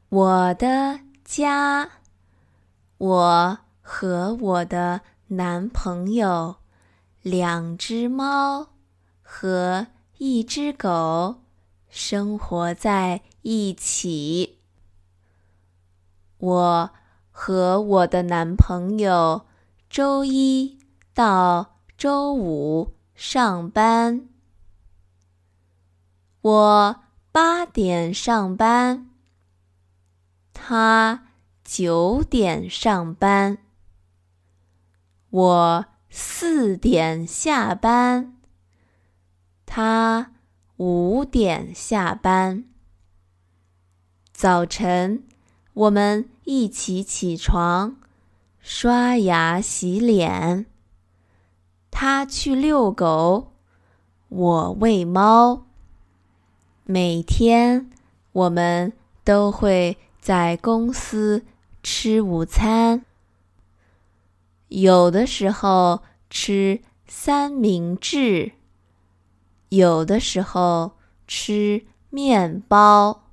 我的家，我和我的男朋友、2只猫和1只狗生活在一起。我和我的男朋友周一到周五上班。我8点上班，他9点上班。我4点下班，他5点下班。早晨，我们一起起床，刷牙洗脸。他去遛狗，我喂猫。每天，我们都会在公司吃午餐。有的时候吃三明治，有的时候吃面包。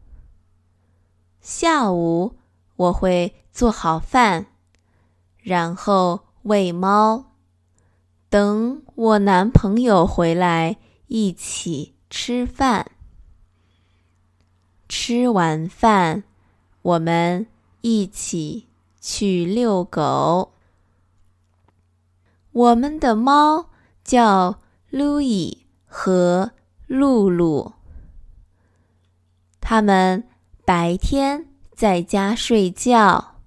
下午我会做好饭，然后喂猫，等我男朋友回来一起吃饭。吃完饭，我们一起去遛狗。我们的猫叫路易和露露，它们白天在家睡觉，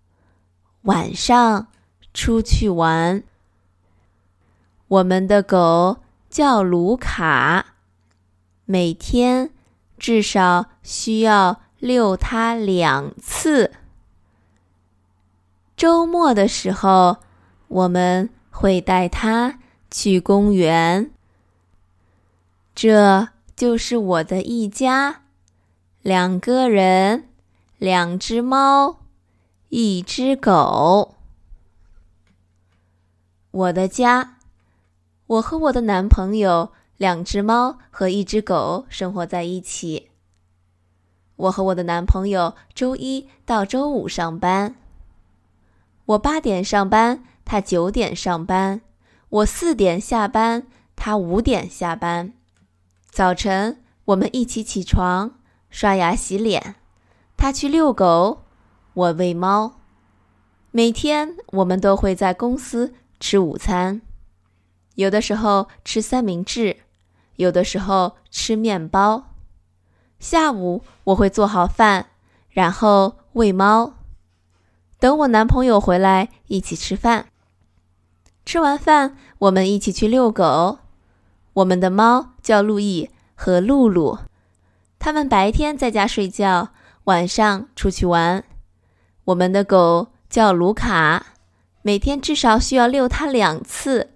晚上出去玩。我们的狗叫卢卡，每天至少需要遛它2次。周末的时候，我们会带它去公园。这就是我的一家，2个人，2只猫，1只狗。我的家，我和我的男朋友、2只猫和1只狗生活在一起。我和我的男朋友周一到周五上班。我8点上班，他9点上班。我4点下班，他5点下班。早晨，我们一起起床，刷牙洗脸。他去遛狗，我喂猫。每天，我们都会在公司吃午餐。有的时候吃三明治，有的时候吃面包。下午我会做好饭，然后喂猫，等我男朋友回来一起吃饭。吃完饭，我们一起去遛狗。我们的猫叫路易和露露，它们白天在家睡觉，晚上出去玩。我们的狗叫卢卡，每天至少需要遛它2次。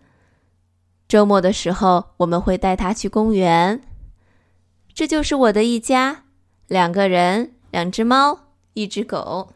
周末的时候，我们会带它去公园。这就是我的一家，2个人，2只猫，1只狗。